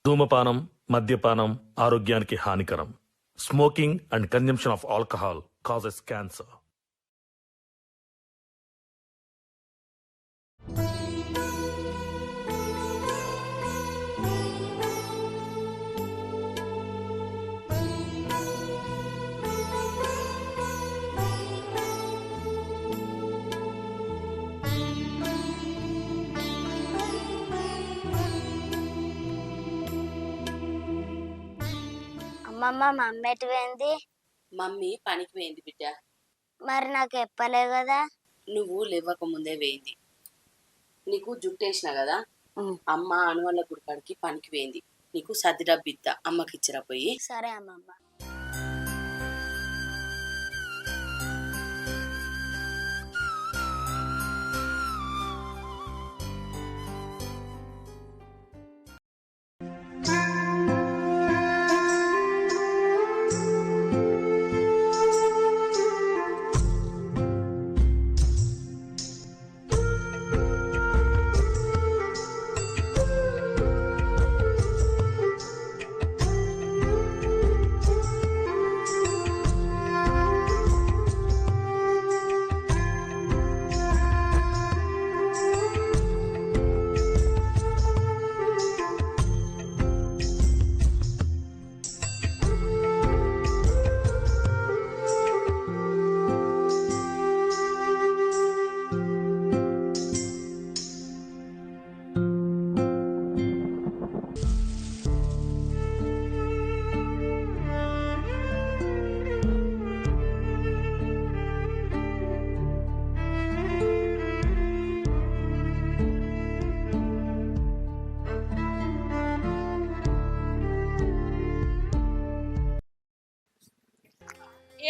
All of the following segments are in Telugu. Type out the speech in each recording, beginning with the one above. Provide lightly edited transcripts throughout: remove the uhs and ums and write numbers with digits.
ధూమపానం, మద్యపానం ఆరోగ్యానికి హానికరం. Smoking and consumption of alcohol causes cancer. అమ్మమ్మ మమ్మీ ఎటు పోయింది? మమ్మీ పనికి పోయింది బిడ్డ. మరి నాకు చెప్పలే కదా. నువ్వు లేవక ముందే పోయింది. నీకు జుట్టేసిన కదా, అమ్మ అనువల్ల గుడికాడికి పనికి పోయింది. నీకు సర్ది డబ్బిత్తా, అమ్మకి ఇచ్చిరా పోయి. సరే అమ్మమ్మ.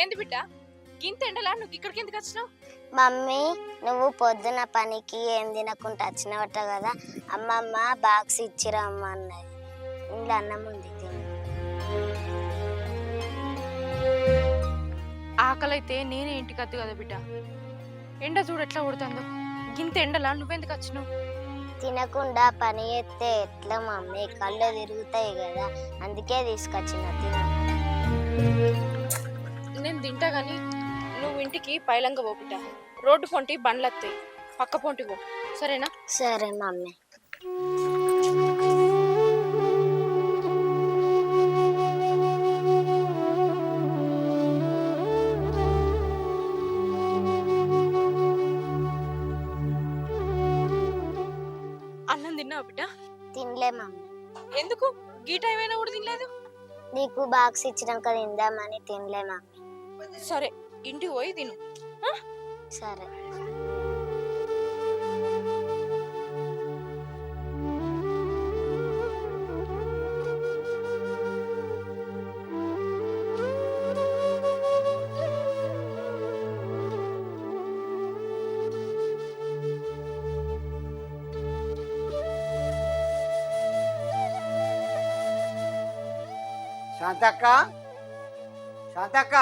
ఏంది బిడ్డ గింత ఎండలా నువ్వు ఇక్కడికి ఎందుకు వచ్చినావు? మమ్మీ నువ్వు పొద్దున పనికి ఏం తినకుండా వచ్చినవట కదా, అమ్మమ్మ బాక్స్ ఇచ్చిరమ్మ అన్నది. ఇంట్లో అన్నం ఉంది తిని. ఆకలైతే నేనే ఇంటికి వద్దు కదా బిడ్డ. ఎండ చూడు ఎట్లా కొడుతుందో. గింత ఎండలా నువ్వెందుకు వచ్చినావు? తినకుండా పని చేస్తే ఎట్లా మమ్మీ, కళ్ళు తిరుగుతాయి కదా, అందుకే తీసుకొచ్చిన. తిన. నేను తింటా గాని నువ్వు ఇంటికి పైలంగా పో బిడ్డ. రోడ్డు పొంటి బండ్లు వస్తాయి, పక్క పొంటి పో, సరేనా? సరే మమ్మీ. అన్నం తిన్నావు బిడ్డ? తినలే మమ్మీ. ఎందుకు గీ టైం అయినా కూడా తినలేదు? నీకు బాక్స్ ఇచ్చినాక తిందామని తినలే మమ్మీ. సరే ఇంటికి పోయి తిను. సరే. శాంతక్క, శాంతక్క,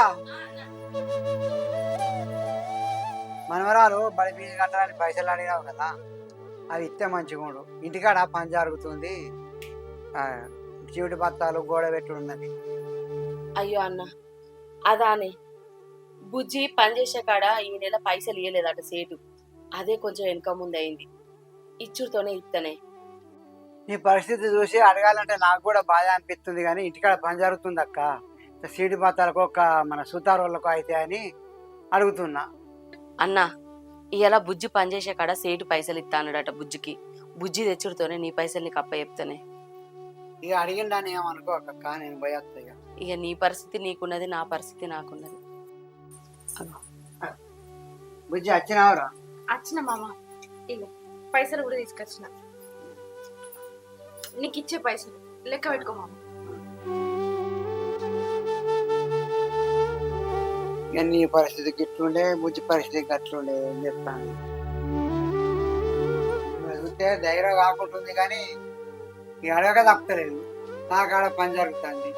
మనవరాలు బడి ఫీజు కట్టడానికి పైసలు అడిగినావు కదా, అవి ఇస్తే మంచిగుండు. ఇంటికాడ పని జరుగుతుంది, చీవిటి బత్తాలు గోడ పెట్టుడు ఉన్నది. అయ్యో అన్న, అదానే బుజ్జి పనిచేసే కాడ ఈ నెల పైసలు ఇయ్యలేదట సేటు. అదే కొంచెం వెనుక ముందు అయింది. ఇచ్చుడుతోనే ఇత్తనే. నీ పరిస్థితి చూసి అడగాలంటే నాకు కూడా బాధ అనిపిస్తుంది, కానీ ఇంటికాడ పని జరుగుతుంది అక్క. చీటి బత్తాలకు ఒక మన సుతారు వాళ్ళకు అయితే అని అడుగుతున్నా. అన్న ఇవాళ బుజ్జి పనిచేసే కాడ సేటు పైసలు ఇస్తా అన్నాడట బుజ్జికి. బుజ్జి తెచ్చుడుతోనే నీ పైసలు నీకు అప్ప చెప్తానే. ఇక అడిగిందని ఏమనుకోక, నేను పోయేస్తా. ఇక నీ పరిస్థితి నీకున్నది, నా పరిస్థితి నాకున్నది. బుజ్జి వచ్చినావురా? వచ్చిన మామ, ఇగో పైసలు కూడా తీసుకొచ్చిన. నీకు ఇచ్చే పైసలు లెక్క పెట్టుకో మామ. ఇక నీ పరిస్థితి గిట్లుండే, బుజ్జి పరిస్థితి గట్లుండే, ఏం చెప్తాను. చూస్తే ధైర్యం కాకుంటుంది, కానీ ఇక అడగక తప్పలేదు. నా కాడ పని జరుగుతుంది.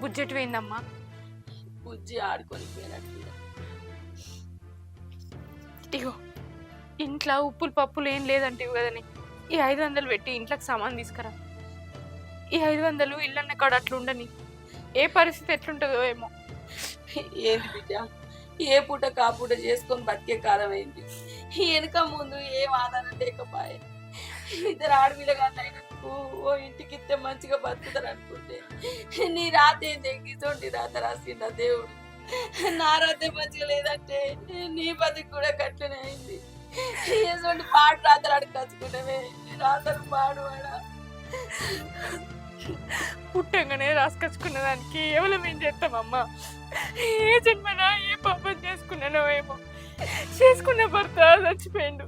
బుజ్జెట్ పోయిందమ్మా? బుజ్జి ఆడుకొని పోయినట్టు. ఇగో ఇంట్లో ఉప్పులు పప్పులు ఏం లేదంటివి కదని ఈ 500 పెట్టి ఇంట్లోకి సామాన్ తీసుకురా. ఈ 500 ఇల్లన్న కాడ అట్లా ఉండని. ఏ పరిస్థితి ఎట్లుంటుందో ఏమో. ఏంది బిడ్డ, ఏ పూట కాపూట చేసుకొని బతికే కాలం అయింది. వెనుక ముందు ఏం ఆధారం లేకపోయే. ఇద్దరు ఆడపిల్లగానైనకు ఓ ఇంటికి ఇస్తే మంచిగా బతుకుతారు అనుకుంటే నీ రాత ఏంది ఎగ్గితోండి రాత రాసిండ దేవుడు. నా రాతే మంచిగా లేదంటే నీ బతుకు కూడా కట్లనే అయింది. ఎటువంటి పాడు రాతలు అడగచ్చుకున్నావే, రాతలు పాడువాడా. పుట్టంగానే రాసుకొచ్చుకున్న దానికి కేవలం ఏం చేస్తామమ్మా? ఏ జన్మనా ఏ పాపం చేసుకున్నానో ఏమో. చేసుకున్న భర్త చచ్చిపోయిండు.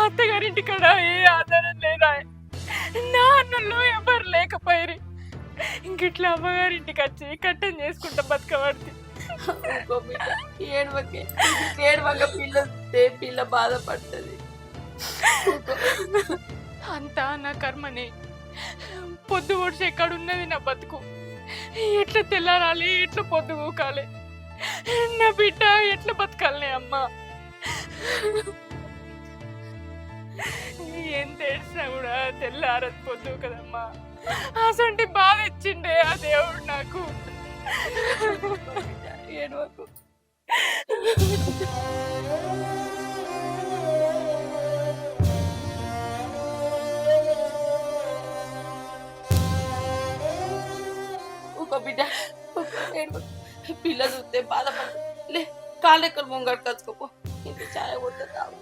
అత్తగారింటి కాడ ఏ ఆధారం లేదా. నా అన్నంలో ఎవరు లేకపోయారు. ఇంకిట్లా అమ్మగారింటికి వచ్చి కట్టం చేసుకుంటా బతకబడితే ఏడవక పిల్ల బాధపడుతుంది. అంతా నా కర్మనే. పొద్దు ఓడిసి ఎక్కడున్నది నా బతుకు. ఎట్లా తెల్లారాలి, ఎట్లా పొద్దు ఊకాలి, నా బిడ్డ ఎట్లా బతకాలి అమ్మా. ఎంత ఏడ్చినా కూడా తెల్లారది పొద్దు కదమ్మా. అసంటి బాధ ఇచ్చిండే ఆ దేవుడు నాకు. ఏడవకు. బిడ్డ పిల్ల చూస్తే బాధపడు. లే కాళ్ళెక్కలు ముంగడు కచ్చుకోపో. ఇంత ఛాయ కొట్టే తాగు.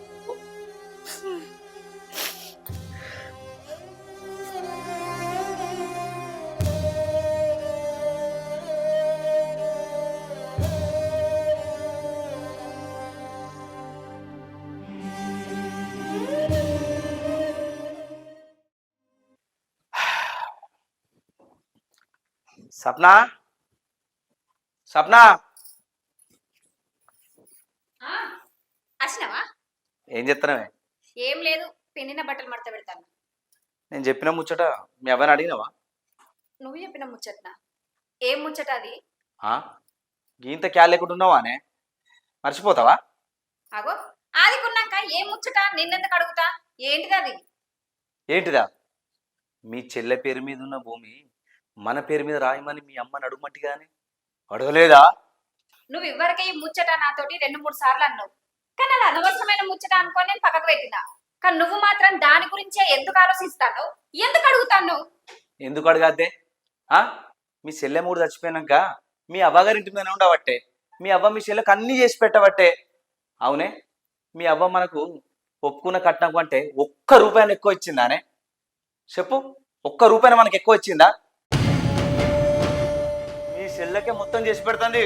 సప్నా, సప్నా, వచ్చినావా? ఏం చెప్తానవే? ఏం లేదు, పిండిన బట్టలు మడత పెడతాను. నేను చెప్పిన ముచ్చట మీ అబ్బాయిని అడిగినావా? నువ్వు చెప్పిన ముచ్చట్నా? ఏం ముచ్చట అది? గీంత క్యాల్ లేకుంటున్నావా అనే మర్చిపోతావా? అగో అది కొన్నాక ఏం ముచ్చట నిన్నెందుకు అడుగుతా? ఏంటిది అది? ఏంటిదా? మీ చెల్లె పేరు మీద ఉన్న భూమి మన పేరు మీద రాయమని మీ అమ్మని అడుగుమట్టిగానే అడగలేదా? నువ్వు ఇవ్వరికే ఈ ముచ్చట నాతోటి 2-3 సార్లు అన్నావు. కానీ అది అనవసరమైన ముచ్చట అనుకొని నేను పక్కకు పెట్టినా. కానీ నువ్వు మాత్రం దాని గురించే ఎందుకు ఆలోచిస్తాను? ఎందుకు అడుగుతాను? ఎందుకు అడగద్దే? మీ చెల్లె మూడు చచ్చిపోయినాక మీ అవ్వగారి ఇంటి మీద ఉండబట్టే మీ అవ్వ మీ చెల్లెకి అన్నీ చేసి పెట్టబట్టే. అవునే, మీ అవ్వ మనకు ఒప్పుకున్న కట్నం అంటే ₹1 ఎక్కువ ఇచ్చిందానే? చెప్పు, ₹1 మనకు ఎక్కువ ఇచ్చిందా? మీ చెల్లెకే మొత్తం చేసి పెడుతుంది,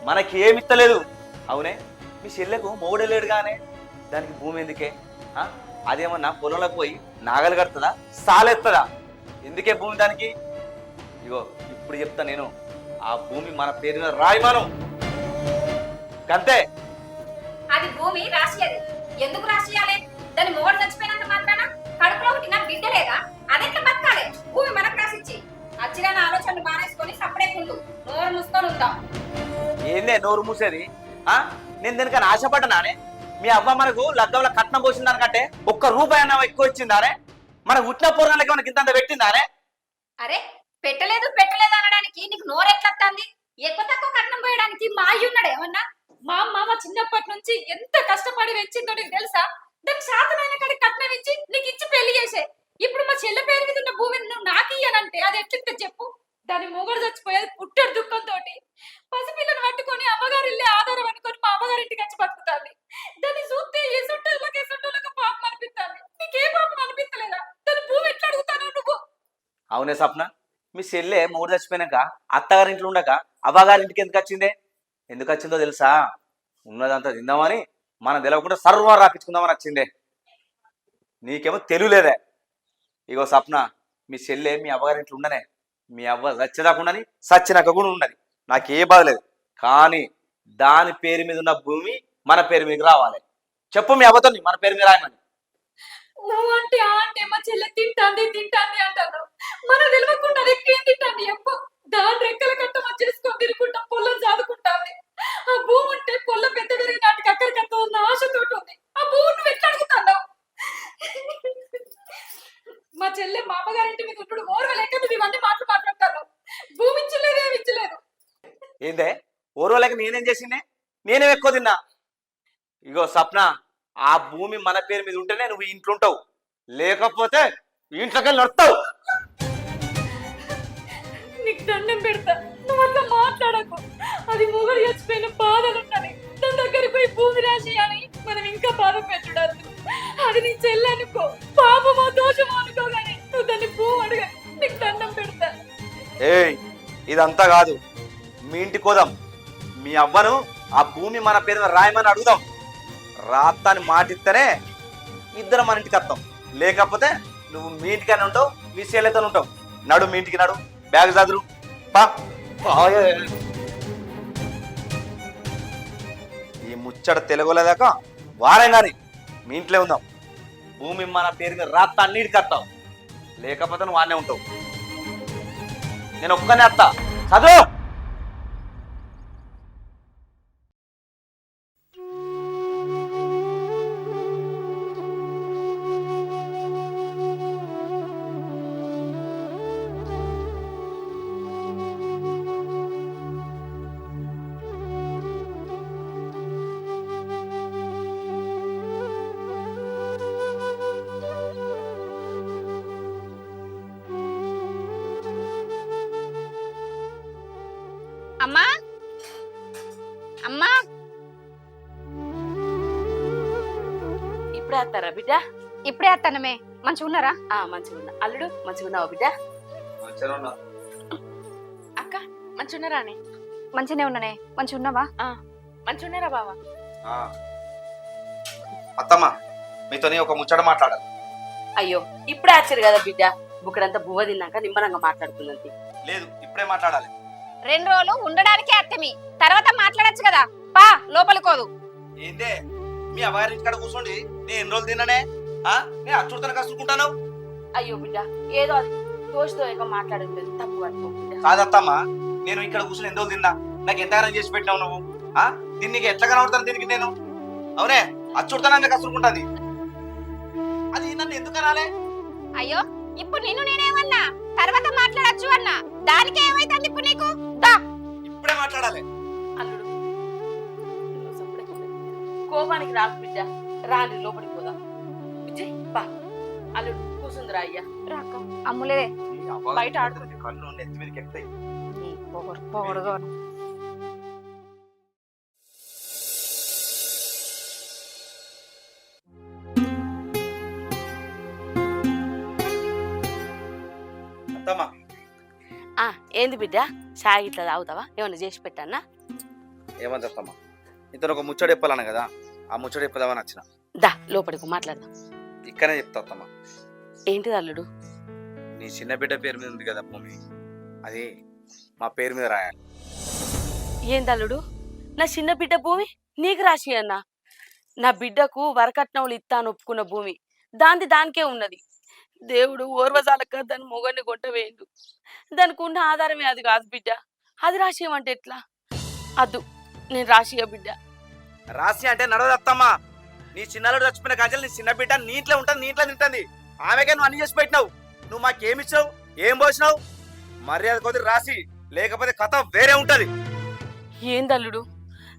మనకి ఏమి ఇస్తలేదు. అవునే, మీ చెల్లెకు మొగుడలేడు గానే దానికి భూమి ఎందుకే? అదేమన్నా పొలంలోకి పోయి నాగలు కడుతుందా, సాలెత్తదా? ఎందుకే భూమి దానికి? ఇగో ఇప్పుడు చెప్తా నేను, ఆ భూమి మన పేరు మీద రాయమాను అంతే. అది భూమి రాసియది. ఎందుకు రాసియాలి? దాని మొగడు చచ్చిపోయినంత మాత్రాన కడుపులో పుట్టిన బిడ్డ లేదా? అదెట్లా బతకాలి? భూమి మనకు రాసిచ్చి అచ్చిరాని ఆలోచనలు మానేసుకొని సపరేకుండు, నోరు మూసుకొని ఉంటాం. ఏందే నోరు మూసేది? నేను దీనికని ఆశపడ్డానే? మీ అవ్వ మనకు లగ్గంలో కట్నం పోసిన దానికంటే ₹1 అన్న ఎక్కువ ఇచ్చిందానే? మనకు పుట్టిన పూర్ణాలకి మనకి ఇంత పెట్టిందానే? అరే పెట్టలేదు అనడానికి నీకు నోరెట్లొస్తుంది? ఎక్కువ తక్కువ కట్నం పోయడానికి మా అయ్యున్నాడు ఏమన్నా? మా అమ్మ చిన్నప్పటి నుంచి ఎంత కష్టపడి పెంచిందో నీకు తెలుసా? దానికి శాతమైన కాడికి కట్నం ఇచ్చి నీకు ఇచ్చి పెళ్లి చేసే. ఇప్పుడు మా చెల్లె పేరు మీద ఉన్న భూమిని నువ్వు నాకు ఇయ్యానంటే అది ఎట్లుంటే చెప్పు? దాని మొగుడు చచ్చిపోయేది పుట్టడు దుఃఖంతో. పసిపిల్లను పట్టుకొని అమ్మగారి ఇల్లే ఆధారం అనుకొని మా అమ్మగారింటికి వచ్చి బతుకుతాంది. దాన్ని చూస్తే ఏ సుట్టోళ్ళకి పాపం అనిపిస్తుంది. నీకే పాపం అనిపించలేదా? దాని భూమి ఎట్లా అడుగుతాను నువ్వు? అవునే సప్న, మీ చెల్లె మూడు చచ్చిపోయినాక అత్తగారింట్లో ఉండక అవ్వగారింటికి ఎందుకు వచ్చిందే? ఎందుకు వచ్చిందో తెలుసా? ఉన్నదంతా తిందామని మనం తెలవకుండా సర్వం రాపించుకుందామని వచ్చిందే. నీకేమో తెలియలేదే. ఇగో సప్న, మీ చెల్లె మీ అవ్వగారింట్లో ఉండనే, మీ అవ్వ చచ్చేదాకుండాని సచ్చినాక కూడా ఉన్నది, నాకే బాధ లేదు. కానీ దాని పేరు మీద ఉన్న భూమి మన పేరు మీద రావాలి. చెప్పు మీ అవ్వతో మన పేరు మీద రాయమని. నువ్వు అంటే ఆ అంటే మా చెల్లె తింటాంది అంటాను. మన తెలియకుండా అది ఎక్కేం తింటాంది ఎప్ప దాని రెక్కల కట్టమని చేసుకొని తిరుగుకుంటా పొలం చాదుకుంటాంది. ఆ భూమి ఉంటే పొల్ల పెద్ద పెరిగి నాటికి అక్కడికి వస్తుందన్న ఆశతోటి ఉంది. ఆ భూమి నువ్వు ఎట్లా అడుగుతున్నావు? మా చెల్లె మా అమ్మగారింటి మీద ఇప్పుడు ఓర్వలేక నువ్వు ఇవన్నీ మాట్లాడతాను. భూమి ఇచ్చలేదు ఏమి ఇచ్చలేదు. ఏందే ఓర్వలేక నేనేం చేసిందే? నేనేం ఎక్కువ తిన్నా? ఇగో సప్న, ఆ భూమి మన పేరు మీద ఉంటేనే నువ్వు ఇంట్లో ఉంటావు, లేకపోతే ఇంట్లోకి వెళ్ళి నడుస్తావు. నీకు దండం పెడతా, నువ్వు అట్లా మాట్లాడకు. అది మొగలు చచ్చిపోయిన బాధలున్నది. దాని దగ్గరికి పోయి భూమి రాసి అని మనం ఇంకా బాధ పెట్టడం. అది నీ చెల్లనుకో, పాపమో దోషమో అనుకో, గానీ నువ్వు దాన్ని భూమి అడగ. నీకు దండం పెడతా. ఏయ్, ఇదంతా కాదు, మీ ఇంటికి పోదాం. మీ అవ్వను ఆ భూమి మన పేరు మీద రాయమని అడుగుదాం. రాత్తాని మాటిస్తేనే ఇద్దరం మన ఇంటికి వస్తాం, లేకపోతే నువ్వు మీ ఇంటికైనా ఉంటావు, మీ చెల్లెతో ఉంటావు. నడు, మీ ఇంటికి నడు, బ్యాగ్ చదురు పా. ఈ ముచ్చట తెలుగులేదాకా వారం కానీ మీ ఇంట్లో ఉందాం. భూమి మన పేరు మీద రాత్తా అన్నిటికి వస్తావు, లేకపోతే నువ్వు వానే ఉంటావు. నేను ఒక్కనే వస్తా, చదువు. అమ్మా అమ్మా, ఇప్పుడే వస్తారా బిడ్డ? ఇప్పుడే వస్తానమే. మంచిగా ఉన్నారా? మంచిగా ఉన్నా. అల్లుడు మంచిగా ఉన్నావు బిడ్డ? అక్క మంచిగా ఉన్నారా? అని మంచిగానే ఉన్నానే. మంచిగా ఉన్నావా? మంచిగా ఉన్నారా బావా? అత్తమ్మ, మీతోని ఒక ముచ్చట మాట్లాడాలి. అయ్యో, ఇప్పుడే వచ్చారు కదా బిడ్డ. బుక్కడంతా బువ్వ తిన్నాక నిమ్మరంగా మాట్లాడుతున్నది. లేదు, ఇప్పుడే మాట్లాడాలి. 2 రోజులు ఉండడానికే అత్తమి, తర్వాత మాట్లాడచ్చు కదా. పా లోపలికోదు. ఏందే మీ అబ్బాయి ఇంటికాడ కూర్చోండి, నేను ఎన్ని రోజులు తిన్నానే? నేను అచ్చుడుతాను కసుకుంటాను. అయ్యో బిడ్డ, ఏదో అది దోషతో మాట్లాడలేదు, తప్పు పట్టుకో బిడ్డ. కాదత్తమ్మా, నేను ఇక్కడ కూర్చొని ఎన్ని రోజులు తిన్నా? నాకు ఎంతగానో చేసి పెట్టినావు నువ్వు. దీనికి ఎట్లా కనబడతాను దీనికి నేను? అవునే, అచ్చుడుతానని కసుకుంటుంది. అది నన్ను ఎందుకు అనాలే? అయ్యో, ఇప్పుడు నిన్ను నేనేమన్నా? తర్వాత మాట్లాడచ్చు అన్నా. దానికి ఏమైతుంది ఇప్పుడు నీకు? దా ఇప్పుడే మాట్లాడాలి. అల్లుడు కోపానికి రాకు బిడ్డ, రాని లోపలికి పోదాం. విజయ్ బా. అల్లుడు కూసుందిరా అయ్యా. రాక అమ్ములేదే బయట ఆడుతుంది. కళ్ళు నెత్తి మీదకి ఎక్కుతాయి. పొగడుగా అత్తమ్మా, ఏంది బిడ్డ, చాయ్ ఇట్లా తాగుతావా? ఏమన్నా చేసి పెట్టానా? ఏమంది అత్తమ్మా, ఇతను ఒక ముచ్చట చెప్పాలన్న కదా, ఆ ముచ్చట చెప్పదామని వచ్చిన. దా లోపలికి మాట్లాడదాం. ఇక్కడనే చెప్తా అత్తమ్మా. ఏంటిది అల్లుడు? నీ చిన్న బిడ్డ పేరు మీద ఉంది కదా భూమి, అది మా పేరు మీద రాయాలి. ఏంది అల్లుడు, నా చిన్న బిడ్డ భూమి నీకు రాసి అన్నా? నా బిడ్డకు వరకట్నములు ఇత్తాను ఒప్పుకున్న భూమి దానికే ఉన్నది. దేవుడు ఓర్వజాలక దాని మొగన్ని కొట్టవేయండు. దానికి ఉన్న ఆధారమే అది కాదు బిడ్డ. అది రాసియమంటే ఎట్లా? అద్దు, నేను రాసియ బిడ్డ. రాసి అంటే నడవదు అత్తమ్మా. నీ చిన్నలుడు చచ్చిపోయిన గజలు నీ చిన్న బిడ్డ నీ ఇంట్లో ఉంటుంది, నీ ఇంట్లో తింటుంది. ఆమెకే నువ్వు అన్ని చేసి పెట్టినావు. నువ్వు మాకేమిచ్చావు, ఏం పోసినావు? మర్యాద కొద్ది రాసి, లేకపోతే కథ వేరే ఉంటది. ఏందల్లుడు,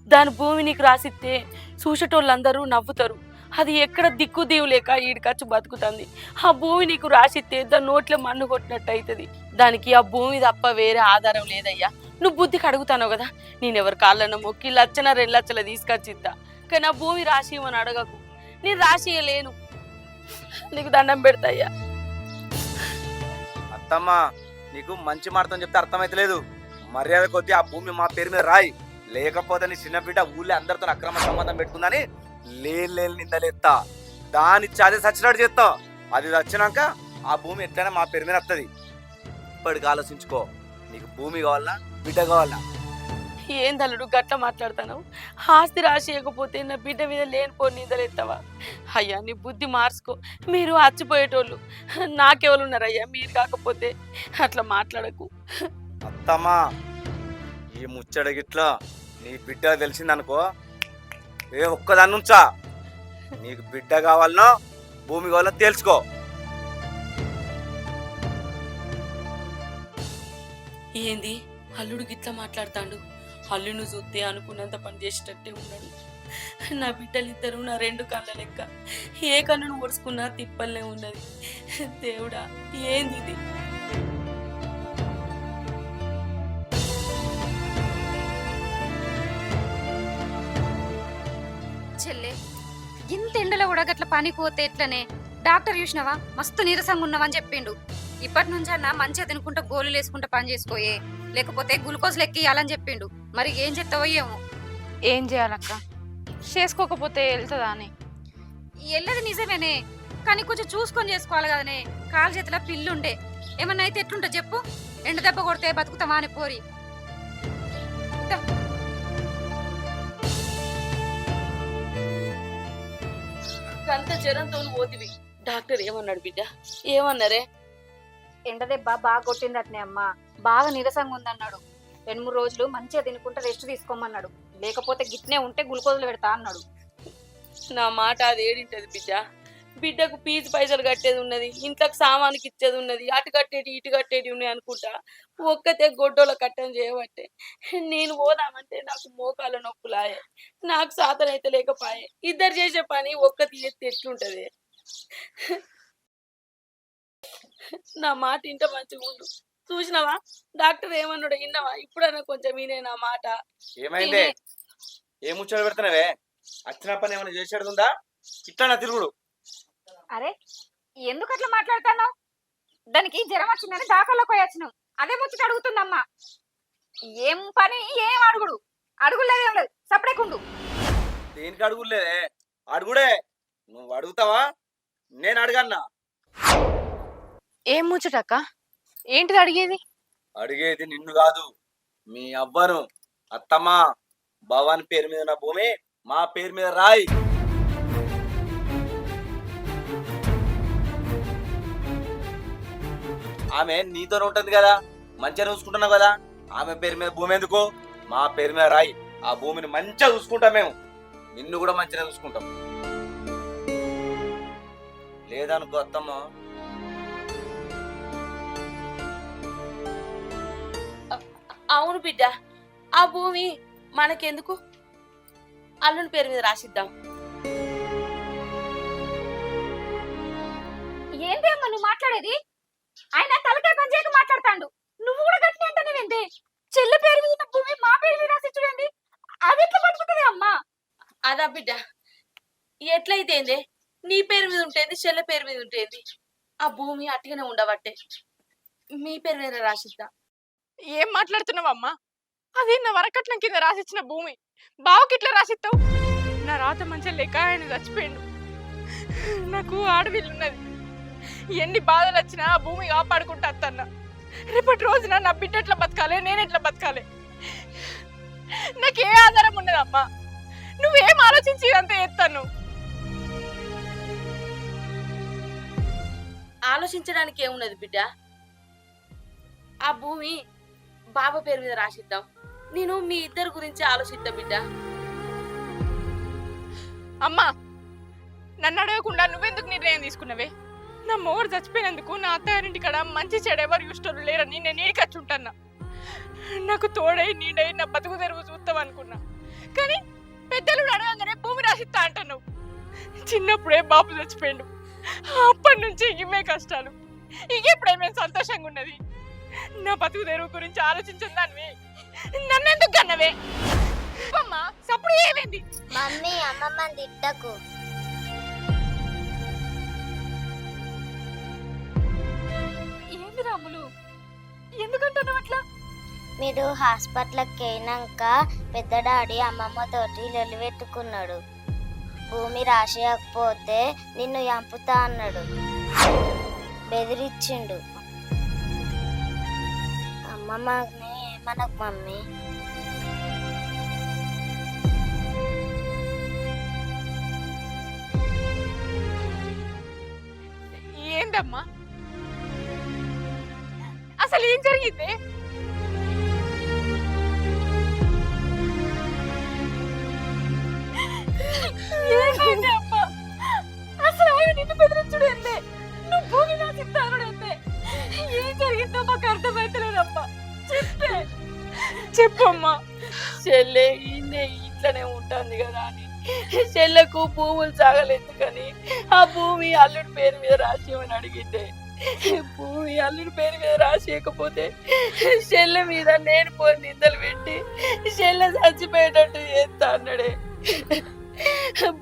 దాని భూమి నీకు రాసిస్తే చూసేటోళ్ళందరూ నవ్వుతారు. అది ఎక్కడ దిక్కు దీవు లేక ఈడికచ్చి బతుకుతుంది. ఆ భూమి నీకు రాసిస్తే దాని నోట్లో మన్ను కొట్టినట్టు అవుతుంది. దానికి ఆ భూమి తప్ప వేరే ఆధారం లేదయ్యా. నువ్వు బుద్ధికి అడుగుతాను కదా, నేను ఎవరి కాళ్ళన్న మొక్కి 1,00,000 2 లక్షలు తీసుకొచ్చిద్దా, కానీ ఆ భూమి రాసి ఇవ్వని అడగకు. నేను రాసియలేను, నీకు దండం పెడతాయ్యా. అత్తమ్మా, నీకు మంచి మాటతో చెప్తే అర్థమైతలేదు. మర్యాద కొద్ది ఆ భూమి మా పేరు మీద రాయి, లేకపోతే నీ చిన్న బిడ్డ ఊళ్ళో అందరితో అక్రమ సంబంధం పెట్టుకుందని లేని నిందలేస్తా. దాని అదే సచ్చినట్టు చేస్తా. అది వచ్చినాక ఆ భూమి ఎట్లయినా మా పేరు మీద వస్తుంది. ఇప్పటికి ఆలోచించుకో, నీకు భూమి కావాలన్నా బిడ్డ కావాలన్నా? ఏందల్లుడు గట్ల మాట్లాడతాను? ఆస్తి రాసేయకపోతే నా బిడ్డ మీద లేనిపోని నిందలెత్తవా? అయ్యా నీ బుద్ధి మార్చుకో. మీరు అచ్చిపోయేటోళ్ళు, నాకెవరున్నారయ్యా మీరు కాకపోతే? అట్లా మాట్లాడకు. అత్తమ్మా ఈ ముచ్చట గిట్లా నీ బిడ్డ తెలిసిందనుకో, ఏ ఒక్కదాన్ని ఉంచా. నీకు బిడ్డ కావాలనో భూమి కావాలో తెలుసుకో. ఏంది అల్లుడు గిట్లా మాట్లాడతాడు? అల్లును చూస్తే అనుకున్నంత పని చేసేటట్టే ఉన్నాడు. నా బిడ్డలిద్దరూ నా రెండు కళ్ళ లెక్క. ఏ కన్నును ఒడుచుకున్నా తిప్పలనే ఉన్నది. దేవుడా ఏంది ఇది? చెల్లె ఇంత ఎండలో కూడా గట్ల పనికి పోతే ఎట్లనే? డాక్టర్ చూసినావా మస్తు నీరసంగా ఉన్నావని చెప్పిండు. ఇప్పటి నుంచి అన్న మంచిగా తినుకుంటా గోళీలు వేసుకుంటా పని చేసుకోయే, లేకపోతే గ్లూకోజ్ లెక్కియాలని చెప్పిండు. మరి ఏం చెప్తావో ఏమో. ఏం చేయాలక్క? చేసుకోకపోతే వెళ్తుందా అని? వెళ్ళదు నిజమేనే, కానీ కొంచెం చూసుకొని చేసుకోవాలి కదనే. కాలు చేతిలో పిల్లుండే, ఏమన్నా అయితే ఎట్లుంటా చెప్పు? ఎండ దెబ్బ కొడితే బతుకుతామా అని పోరి. అంత జ్వరంతో పోతివి, డాక్టర్ ఏమన్నాడు బిడ్డ? ఏమన్నారే? ఎండ దెబ్బ బాగా కొట్టిందట్నే అమ్మా, బాగా నీరసంగా ఉందన్నాడు. 2-3 రోజులు మంచిగా తినుకుంటా రెస్ట్ తీసుకోమన్నాడు, లేకపోతే గిట్నే ఉంటే గ్లూకోజ్లు పెడతా అన్నాడు. నా మాట అది ఏడింటది బిడ్డ. బిడ్డకు ఫీజు పైసలు కట్టేది ఉన్నది, ఇంట్లోకి సామానికి ఇచ్చేది ఉన్నది, అటు కట్టేటి ఇటు కట్టేటి ఉన్నాయి అనుకుంటా ఒక్కతే గొడ్డోల కట్టం చేయబట్టే నేను పోదామంటే నాకు మోకాల నొప్పులాయే, నాకు సాధన అయితే లేకపాయే. ఇద్దరు చేసే పని ఒక్కటి ఎత్తి ఎట్లుంటది? నా మాట ఇంట మంచిగా ఉండు. చూసినావా డాక్టర్ ఏమన్నాడు? విన్నావా? ఇప్పుడన్నా కొంచెం వినే నా మాట. ఏమైందే? ఏ ముచ్చట పెడుతున్నావే? వచ్చిన పని ఏమైనా చేసేది ఉందా? ఇట్లా తిరుగుడు. అరే ఎందుకు అట్లా మాట్లాడుతున్నావు? దానికి జ్వరం వచ్చిందని డాక్టర్లోకి పోయి వచ్చినావు, అదే ముచ్చట అడుగుతుందమ్మా. ఏం పని ఏం అడుగుడు? అడుగులేదు ఏం లేదు, సపరేకుండు. దేనికి అడుగులేదే? అడుగుడే. నువ్వు అడుగుతావా నేను అడగన్నా? ఏం ముచ్చటక్క? ఏంటిది అడిగేది? అడిగేది నిన్ను కాదు, మీ అవ్వను. అత్తమ్మా, భవాని పేరు మీద ఉన్న భూమి మా పేరు మీద రాయి. ఆమె నీతోనే ఉంటుంది కదా, మంచిగా చూసుకుంటున్నావు కదా. ఆమె పేరు మీద భూమి ఎందుకు? మా పేరు మీద రాయి. ఆ భూమిని మంచిగా చూసుకుంటాం మేము, నిన్ను కూడా మంచిగా చూసుకుంటాం. లేదనుకో అత్తమ్మ. అవును బిడ్డ, ఆ భూమి మనకెందుకు? అల్లుని పేరు మీద రాసిద్దాం. ఏంటి అమ్మా నువ్వు మాట్లాడేది? ఆయన తలకాయ పని చేయక మాట్లాడతాడు. నువ్వు కూడా గట్టినే అంటానేంటి? చెల్లి పేరు మీద ఉన్న భూమి మా పేరు మీద రాసి చూడండి, అది ఎట్లా పట్టుకుంటుంది అమ్మా? అదా బిడ్డ, ఎట్లయితే ఏంది? నీ పేరు మీద ఉంటుంది, చెల్లె పేరు మీద ఉంటుంది. ఆ భూమి అట్టిగానే ఉండబట్టే మీ పేరు మీద రాసిద్దాం. ఏం మాట్లాడుతున్నావమ్మా? అది నా వరకట్నం కింద రాసిచ్చిన భూమి, బావకి ఇట్లా రాసిస్తావు? నా రాత మంచిగా లేక ఆయన చచ్చిపోయిండు. నాకు ఆడవిల్లున్నది, ఎన్ని బాధలు వచ్చినా ఆ భూమి కాపాడుకుంటా అత్తన్న. రేపటి రోజున నా బిడ్డ ఎట్లా బతకాలి, నేను ఎట్లా బతకాలి? నాకే ఆధారం ఉన్నదమ్మా? నువ్వేం ఆలోచించి ఇదంతా చేస్తాను? ఆలోచించడానికి ఏమున్నది బిడ్డ? ఆ భూమి బాబా పేరు మీద రాసిద్దాం. నేను మీ ఇద్దరు గురించి ఆలోచిద్దా బిడ్డ. అమ్మా, నన్ను అడగకుండా నువ్వెందుకు నిర్ణయం తీసుకున్నావే? నా మోరు చచ్చిపోయినందుకు నా అత్తగారింటి కాడ మంచి చెడు ఎవరు చూస్తారు లేరని నేను నీడికొచ్చి ఉంటాన్నా. నాకు తోడై నీడై నా బతుకు తెరువు చూస్తావు అనుకున్నా, కానీ పెద్దలు అడగంగానే భూమి రాసిస్తా అంటున్నావు. చిన్నప్పుడే బాబు చచ్చిపోయిండు, అప్పటి నుంచి ఇవే కష్టాలు. ఇగేప్పుడేమేం సంతోషంగా ఉన్నది? నా బతుకు తెరువు గురించి ఆలోచించను దానివి నన్నెందుకు కన్నవే? అమ్మా సప్పుడు ఏమైంది? మమ్మీ అమ్మమ్మని తిట్టకు. ఏంది రాములు, ఎందుకంటున్నావు అట్లా? మీరు హాస్పిటల్కి అయినాక పెద్ద డాడీ అమ్మమ్మతోటి లొల్లిపెట్టుకున్నాడు. భూమి రాసేయకపోతే నిన్ను చంపుతా అన్నాడు, బెదిరించిండు. అమ్మమ్మని ఏమనకు మమ్మీ. ఏమైందమ్మా? అసలు ఏం జరిగింది? ఏమైంది అమ్మా? అసలు ఆయన నిన్ను బెదిరించుడు ఏందే? నువ్వు భూమి నాశిస్తాను ఏందే? ఏం జరిగిందో మాకు అర్థమైతలేదమ్మా. చెప్పే, చెప్పమ్మా. చెల్లె ఈయనే ఇంట్లోనే ఉంటుంది కదా అని చెల్లెకు భూములు సాగలేదుకని ఆ భూమి అల్లుడి పేరు మీద రాసేయమని అడిగితే భూమి అల్లుడి పేరు మీద రాసేయకపోతే చెల్లె మీద నేను పోయి నిందలు పెట్టి చెల్లె చచ్చిపోయేటట్టు చేస్తా అన్నాడే.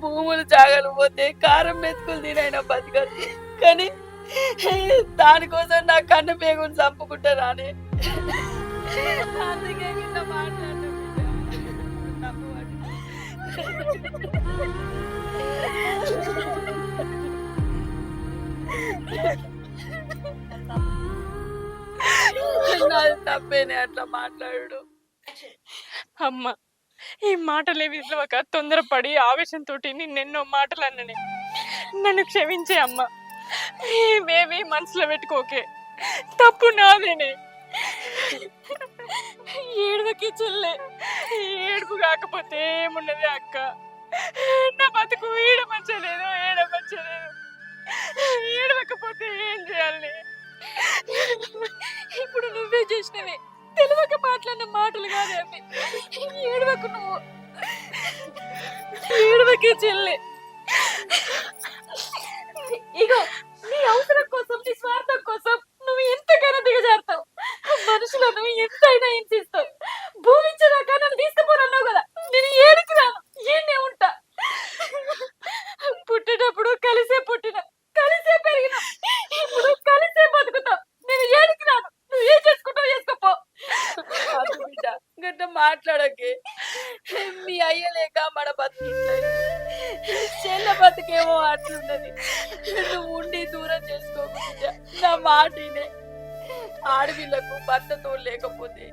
భూములు చాగలిపోతే కారం మెతుకులు తినైనా బతకచ్చు, కానీ దానికోసం నా కన్న పేగులు చంపుకుంటారానే. అందుకే ఇట్లా మాట్లాడతాను. నాది తప్పేనే అట్లా మాట్లాడు. అమ్మ, ఈ మాటలే విలువక తొందరపడి ఆవేశంతో నిన్నెన్నో మాటలు అన్ననే. నన్ను క్షమించే అమ్మ. ఇవేవి మనసులో పెట్టుకోకే, తప్పు నాదేనే. ఏడువకి చెల్లె, ఏడుపు కాకపోతే ఏమున్నది అక్క? నా బతుకు ఈడమచ్చలేదు, ఏడమచ్చలేదు. ఏడవకపోతే ఏం చేయాలి? ఇప్పుడు నువ్వే చేసినవే, తెలియక మాట్లాడిన మాటలు కాదు అవి. ఏడవకు నువ్వు, ఏడవకే చెల్లె. ఇగో, నీ అవసరం కోసం, నీ స్వార్థం కోసం నువ్వు ఎంతకైనా దిగజారుతావు, మనుషులను ఎంతైనా హింసిస్తావు. భూమించేదాకా నన్ను తీసుకుపోరన్నావు కదా, నేను ఏడికి రాను, ఏనే ఉంటా. పుట్టేటప్పుడు కలిసే పుట్టిన, కలిసే పెరిగిన, ఇప్పుడు కలిసే బతుకుతాం. నేను ఏడికి రాను, నువ్వు ఏం చేసుకుంటావు చేసుకోపో. బిడ్డ గట్ట మాట్లాడకే. మీ అయ్య లేక మన బతుకు చెల్ల బతుకేమో అట్లున్నది. నువ్వు ఉండి దూరం చేసుకోకు బిడ్డ, నా మాటనే. ఆడపిల్లకు భర్తతో లేకపోతే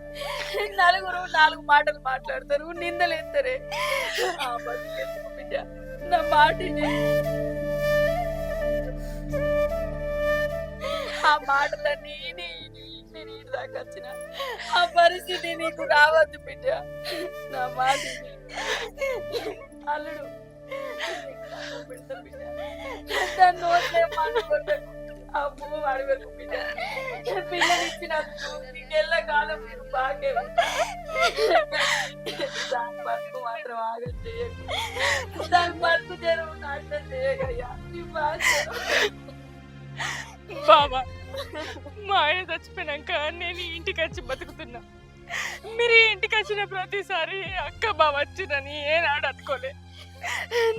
నలుగురు నాలుగు మాటలు మాట్లాడతారు, నిందలేస్తారే. ఆ బతుకు బిడ్డ, నా మాటనే. ఆ మాటలన్నీ నేను ఇంటి దాకా వచ్చిన ఆ పరిస్థితి నీకు రావద్దు బిడ్డ, నా మాట అల్లుడు పెడతారు బిడ్డ. దాన్ని నోట్లే మాట్లాడకు, ఆ భూమి అడగకు బిడ్డ. పిల్లనిచ్చినందుకు నీకెళ్ళ కాలం మీరు బాగే దాని బతుకు మాత్రం ఆగం చేయకు. దాని బతుకు జరువు నాశనం చేయగయ్యా నీ బాధ. బాబా, మా ఆయన చచ్చిపోయినాక నేను ఈ ఇంటికి వచ్చి బతుకుతున్నా. మీరు ఈ ఇంటికి వచ్చిన ప్రతిసారి అక్క బావ వచ్చిందని ఏనాడు అనుకోలే.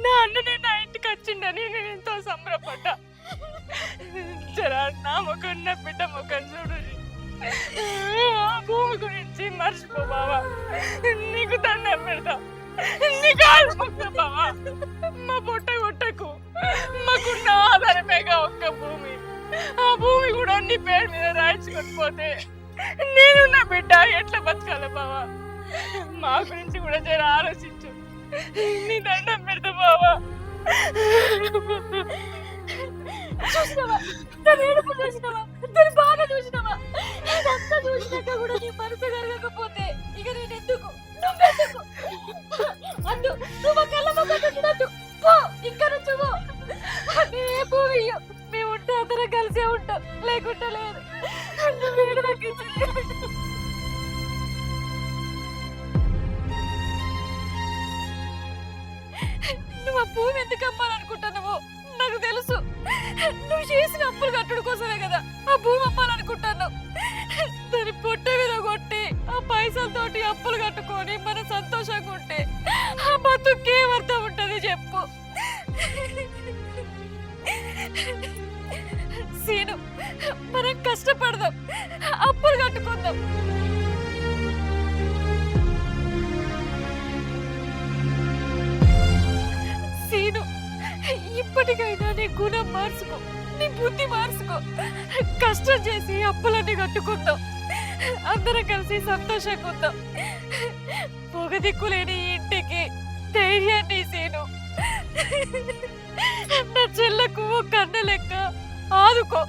నా అన్ననే నా ఇంటికి వచ్చిండని నేను ఎంతో సంబరపడ్డా. జరా నా ముఖం, నా బిడ్డ ముఖం చూడు. ఆ భూమి గురించి మర్చిపో బావా, నీకు దండం పెడతా. నీ కాలు మొక్క బావా, మా పొట్ట కొట్టకు. మాకున్న ఆధారమేగా ఒక్క భూమి. ఆ భూమి కూడా నీ పేరు మీద రాయించుకోకపోతే నేను నా బిడ్డ ఎట్లా బతకాల బావా? మా గురించి కూడా జర ఆలోచించు. నీ దండం పెడతా బావా. చూసినావా, దాని ఏడుపు చూసినావా, దాని బాధ చూసినావా? ఇదంతా చూసినాక కూడా నీ మనసు కలగకపోతే ఇక నేను ఎందుకు, నువ్వెందుకు? అడ్డు నువ్వు కళ్ళ మొక్కట్టు పో, ఇక్కడ చూవు. ఏ భూమి మేము ఉంటే అందరం కలిసే ఉంటాం, లేకుండా లేదు. నువ్వు ఏడవకి. నువ్వు ఆ భూమి ఎందుకు అమ్మాలనుకుంటున్నావో నాకు తెలుసు. నువ్వు చేసిన అప్పులు కట్టుడు కోసమే కదా ఆ భూమి అమ్మాలనుకుంటున్నావు. దాని పొట్ట మీద కొట్టి ఆ పైసలతోటి అప్పులు కట్టుకొని మనం సంతోషంగా ఉంటే ఆ బతుకే అర్థం ఉంటది చెప్పు. సీను, మనం కష్టపడదాం, అప్పులు కట్టుకుందాం. సీను, ఇప్పటికైనా నీ గుణం మార్చుకో, నీ బుద్ధి మార్చుకో. కష్టం చేసి అప్పులన్నీ కట్టుకుందాం, అందరం కలిసి సంతోషంగా ఉందాం. పొగ దిక్కులేని ఈ ఇంటికి ధైర్యాన్ని సీను. నా చెల్లకు కన్న లెక్క ఆదుకో. ఊకో.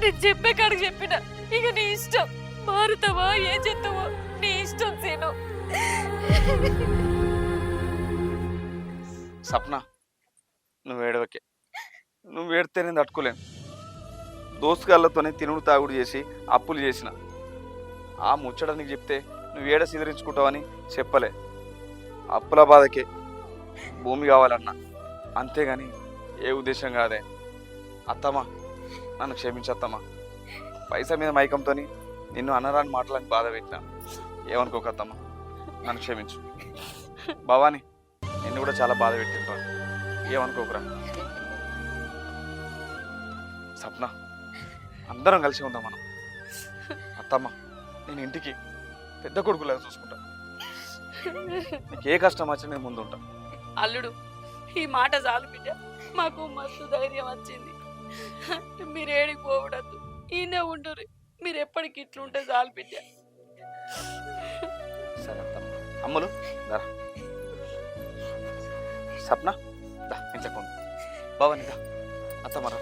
నేను చెప్పే కాడికి చెప్పిన, ఇక నీ ఇష్టం. మారుతావా ఏం చేస్తావో నీ ఇష్టం సీను. సప్న, నువ్వు ఏడవకే. నువ్వు ఏడితే నేను తట్టుకోలేను. దోస్తుగాళ్ళతోనే తినుడు తాగుడు చేసి అప్పులు చేసిన. ఆ ముచ్చట నీకు చెప్తే నువ్వు ఏడ సిదరించుకుంటావని చెప్పలే. అప్పుల బాధకే భూమి కావాలన్నా, అంతేగాని ఏ ఉద్దేశం కాదే. అత్తమ్మా, నన్ను క్షమించత్తమ్మా. పైసా మీద మైకంతో నిన్ను అనరాని మాటలని బాధ పెట్టినా. ఏమనుకోకత్తమ్మా, నన్ను క్షమించు. భవాని, నిన్ను కూడా చాలా బాధ పెట్టింటాను. ఏమనుకోకురా. సప్న, అందరం కలిసి ఉందాం మనం. అత్తమ్మ, నేను ఇంటికి పెద్ద కొడుకులాగా చూసుకుంటా. నీకు ఏ కష్టం వచ్చినా నేను ముందుంటా. అల్లుడు, ఈ మాట చాలు బిడ్డ. మాకు మస్తు ధైర్యం వచ్చింది. మీరు ఏడికి పోవడద్దు, ఈయనే ఉండుర్రి. మీరు ఎప్పటికి ఇట్లుంటే చాలు బిడ్డ. సరే అత్తమ్మ. అమ్ములు దా. సప్న దా, ఇంతకు భవాని దా. అత్తమ్మ రా.